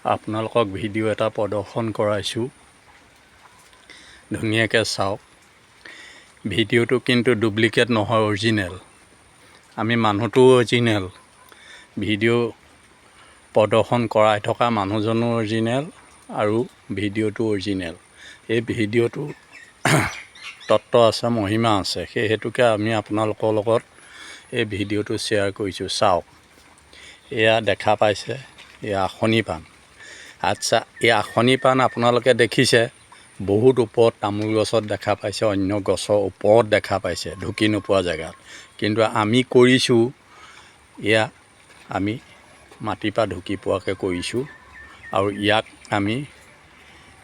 আপোনালোকক ভিডিঅ' এটা প্ৰদৰ্শন কৰাইছোঁ, ধুনীয়াকৈ চাওক। ভিডিঅ'টো কিন্তু ডুপ্লিকেট নহয়, অৰিজিনেল। আমি মানুহটো অৰিজিনেল, ভিডিঅ' প্ৰদৰ্শন কৰাই থকা মানুহজনো অৰিজিনেল আৰু ভিডিঅ'টো অৰিজিনেল। এই ভিডিঅ'টো তত্ত্ব আছে, মহিমা আছে, সেই হেতুকে আমি আপোনালোকৰ লগত এই ভিডিঅ'টো শ্বেয়াৰ কৰিছোঁ। চাওক, এয়া দেখা পাইছে, এয়া আসনি পাণ। আচ্ছা, এই আসনি পাণ আপোনালোকে দেখিছে, বহুত ওপৰত তামোল গছত দেখা পাইছে, অন্য গছৰ ওপৰত দেখা পাইছে, ঢুকি নোপোৱা জেগাত। কিন্তু আমি কৰিছোঁ, এয়া আমি মাটিৰ পৰা ঢুকি পোৱাকৈ কৰিছোঁ আৰু ইয়াক আমি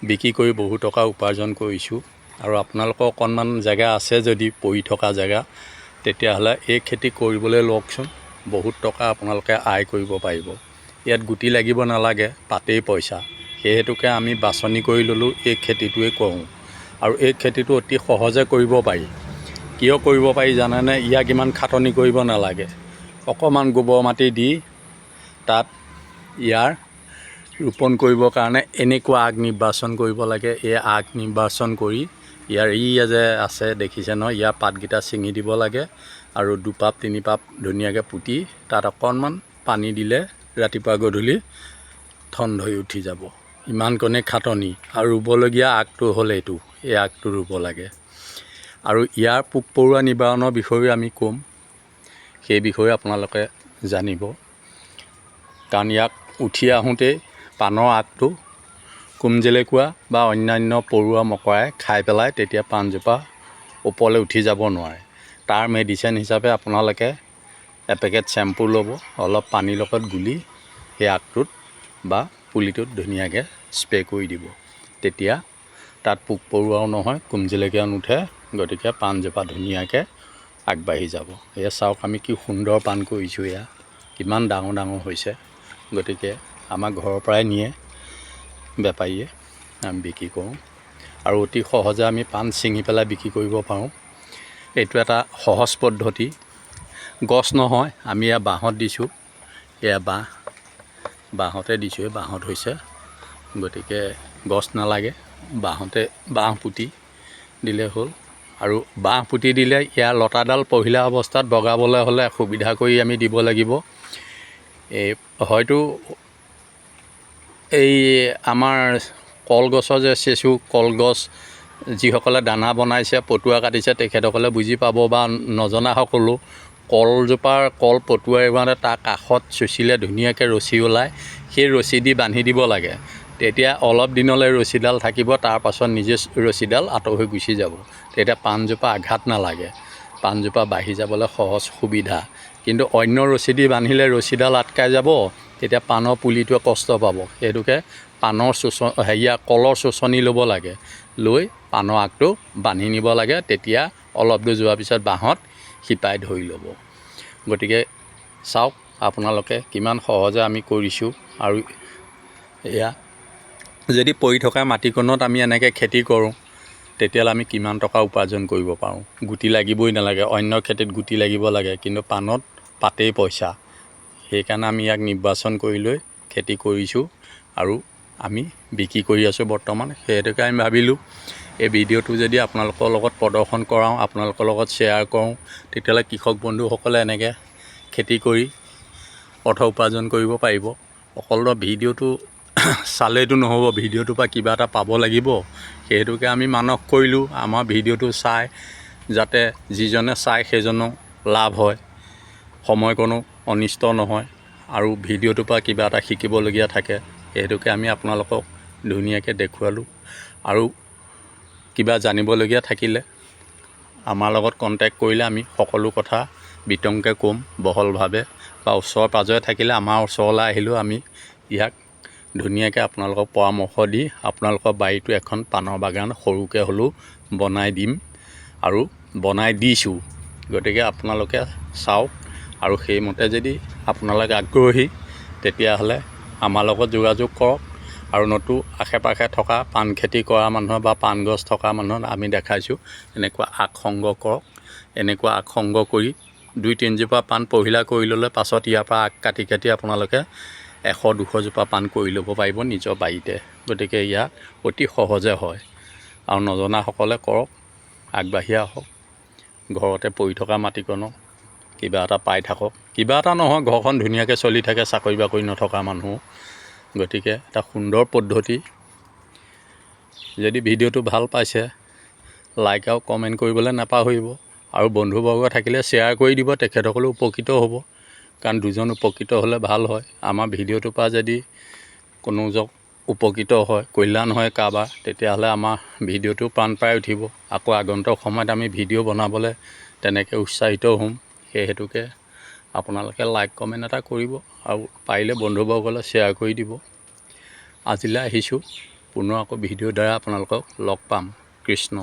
বিক্ৰী কৰি বহু টকা উপাৰ্জন কৰিছোঁ। আৰু আপোনালোকৰ অকণমান জেগা আছে যদি পৰি থকা জেগা, তেতিয়াহ'লে এই খেতি কৰিবলৈ লওকচোন, বহুত টকা আপোনালোকে আয় কৰিব পাৰিব। ইয়াত গুটি লাগিব নালাগে, পাতেই পইচা। সেই হেতুকে আমি বাছনি কৰি ল'লোঁ, এই খেতিটোৱে কৰোঁ। আৰু এই খেতিটো অতি সহজে কৰিব পাৰি। কিয় কৰিব পাৰি জানেনে? ইয়াক ইমান খাটনি কৰিব নালাগে। অকণমান গোবৰ মাটি দি তাত ইয়াৰ ৰোপণ কৰিবৰ কাৰণে এনেকুৱা আগ নিৰ্বাচন কৰিব লাগে। এই আগ নিৰ্বাচন কৰি ইয়াৰ যে আছে দেখিছে নহয়, ইয়াৰ পাতকেইটা ছিঙি দিব লাগে আৰু দুপাপ তিনিপাপ ধুনীয়াকৈ পুতি তাত অকণমান পানী দিলে ৰাতিপুৱা গধূলি ঠন ধৰি উঠি যাব। ইমানকণে খাটনি। আৰু ৰুবলগীয়া আগটো হ'ল এইটো, এই আগটো ৰুব লাগে। আৰু ইয়াৰ পোক পৰুৱা নিবাৰণৰ বিষয়েও আমি ক'ম, সেই বিষয়ে আপোনালোকে জানিব। কাৰণ ইয়াক উঠি আহোঁতেই পাণৰ আগটো কোমজেলেকুৱা বা অন্যান্য পৰুৱা মকৰাই খাই পেলাই, তেতিয়া পাণজোপা ওপৰলৈ উঠি যাব নোৱাৰে। তাৰ মেডিচিন হিচাপে আপোনালোকে এপেকেট চেম্পু ল'ব, অলপ পানীৰ লগত গুলি সেই আগটোত বা পুলিটোত ধুনীয়াকৈ স্প্ৰে কৰি দিব। তেতিয়া তাত পোক পৰুৱাও নহয়, কোমজেলেকীয়াও নুঠে, গতিকে পাণজোপা ধুনীয়াকৈ আগবাঢ়ি যাব। এয়া চাওক, আমি কি সুন্দৰ পাণ কৰিছোঁ, এয়া কিমান ডাঙৰ ডাঙৰ হৈছে। গতিকে আমাৰ ঘৰৰ পৰাই নিয়ে বেপাৰীয়ে, আমি বিক্ৰী কৰোঁ। আৰু অতি সহজে আমি পাণ ছিঙি পেলাই বিক্ৰী কৰিব পাৰোঁ। এইটো এটা সহজ পদ্ধতি। গছ নহয়, আমি এয়া বাঁহত দিছোঁ, এয়া বাঁহতে দিছোঁ, এই বাঁহত হৈছে। গতিকে গছ নালাগে, বাঁহ পুতি দিলে হ'ল। আৰু বাঁহ পুতি দিলে ইয়াৰ লতাডাল পহিলা অৱস্থাত বগাবলৈ হ'লে সুবিধা কৰি আমি দিব লাগিব। এই হয়তো এই আমাৰ কলগছৰ যে চেচু কলগছ, যিসকলে দানা বনাইছে, পটুৱা কাটিছে, তেখেতসকলে বুজি পাব, বা নজনাসকলো কলজোপাৰ কল পটুৱাই মানে তাৰ কাষত চুচিলে ধুনীয়াকৈ ৰছী ওলায়, সেই ৰছী দি বান্ধি দিব লাগে। তেতিয়া অলপ দিনলৈ ৰছীডাল থাকিব, তাৰপাছত নিজে ৰছীডাল আঁতৰ হৈ গুচি যাব। তেতিয়া পাণজোপা আঘাত নালাগে, পাণজোপা বাঢ়ি যাবলৈ সহজ সুবিধা। কিন্তু অন্য ৰছী দি বান্ধিলে ৰছীডাল আটকাই যাব, তেতিয়া পাণৰ পুলিটোৱে কষ্ট পাব। সেইটোকে পাণৰ কলৰ চোচনি ল'ব লাগে, লৈ পাণৰ আগটো বান্ধি নিব লাগে। তেতিয়া অলপ দূৰ যোৱাৰ পিছত বাঁহত শিপাই ধৰি ল'ব। গতিকে চাওক আপোনালোকে কিমান সহজে আমি কৰিছোঁ। আৰু এয়া যদি পৰি থকা মাটিকণত আমি এনেকৈ খেতি কৰোঁ, তেতিয়াহ'লে আমি কিমান টকা উপাৰ্জন কৰিব পাৰোঁ। গুটি লাগিবই নালাগে, অন্য খেতিত গুটি লাগিব লাগে, কিন্তু পাণত পাতেই পইচা। সেইকাৰণে আমি ইয়াক নিৰ্বাচন কৰি লৈ খেতি কৰিছোঁ আৰু আমি বিক্ৰী কৰি আছোঁ বৰ্তমান। সেইটোকে আমি ভাবিলোঁ এই ভিডিঅ'টো যদি আপোনালোকৰ লগত প্ৰদৰ্শন কৰাওঁ, আপোনালোকৰ লগত শ্বেয়াৰ কৰোঁ, তেতিয়াহ'লে কৃষক বন্ধুসকলে এনেকৈ খেতি কৰি অৰ্থ উপাৰ্জন কৰিব পাৰিব। অকল ভিডিঅ'টো চালেইতো নহ'ব, ভিডিঅ'টোৰ পৰা কিবা এটা পাব লাগিব। সেইটোকে আমি মানস কৰিলোঁ, আমাৰ ভিডিঅ'টো চাই যাতে যিজনে চায় সেইজনৰ লাভ হয়, সময়কণো অনিষ্ট নহয়, আৰু ভিডিঅ'টোৰ পৰা কিবা এটা শিকিবলগীয়া থাকে। সেইটোকে আমি আপোনালোকক ধুনীয়াকৈ দেখুৱালোঁ। আৰু কিবা জানিবলগীয়া থাকিলে আমাৰ লগত কণ্টেক্ট কৰিলে আমি সকলো কথা বিতংকৈ ক'ম বহলভাৱে, বা ওচৰ পাজৰে থাকিলে আমাৰ ওচৰলৈ আহিলেও আমি ইয়াক ধুনীয়াকৈ আপোনালোকক পৰামৰ্শ দি আপোনালোকৰ বাৰীটো এখন পাণৰ বাগান সৰুকৈ হ'লেও বনাই দিম, আৰু বনাই দিছোঁ। গতিকে আপোনালোকে চাওক, আৰু সেইমতে যদি আপোনালোকে আগ্ৰহী, তেতিয়াহ'লে আমাৰ লগত যোগাযোগ কৰক। আৰু আশে পাশে থকা পাণ খেতি কৰা মানুহ বা পাণ গছ থকা মানুহক আমি দেখাইছোঁ, এনেকুৱা আগ সংগ্ৰহ কৰক। এনেকুৱা আগ সংগ্ৰহ কৰি 2-3 জোপা পাণ পহিলা কৰি ল'লে পাছত ইয়াৰ পৰা আগ কাটি কাটি আপোনালোকে 100-200 জোপা পাণ কৰি ল'ব পাৰিব নিজৰ বাৰীতে। গতিকে ইয়াত অতি সহজে হয় আৰু নজনাসকলে কৰক, আগবাঢ়ি আহক। ঘৰতে পৰি থকা মাটিকণক কিবা এটা পাই থাকক, কিবা এটা নহয় ঘৰখন ধুনীয়াকৈ চলি থাকে, চাকৰি বাকৰি নথকা মানুহ। গতিকে এটা সুন্দৰ পদ্ধতি। যদি ভিডিঅ'টো ভাল পাইছে লাইক আৰু কমেণ্ট কৰিবলৈ নাপাহৰিব আৰু বন্ধুবৰ্গ থাকিলে শ্বেয়াৰ কৰি দিব, তেখেতসকলেও উপকৃত হ'ব। কাৰণ দুজন উপকৃত হ'লে ভাল হয়। আমাৰ ভিডিঅ'টোৰ পৰা যদি কোনোজন উপকৃত হয়, কল্যাণ হয় কাৰোবাৰ, তেতিয়াহ'লে আমাৰ ভিডিঅ'টো প্ৰাণ পাই উঠিব। আকৌ আগন্তুক সময়ত আমি ভিডিঅ' বনাবলৈ তেনেকৈ উৎসাহিত হ'ম। সেই হেতুকে আপোনালোকে লাইক কমেণ্ট এটা কৰিব আৰু পাৰিলে বন্ধুবৰ্গলৈ শ্বেয়াৰ কৰি দিব। আজিলৈ আহিছোঁ, পুনৰ আকৌ ভিডিঅ'ৰ দ্বাৰা আপোনালোকক লগ পাম। কৃষ্ণ।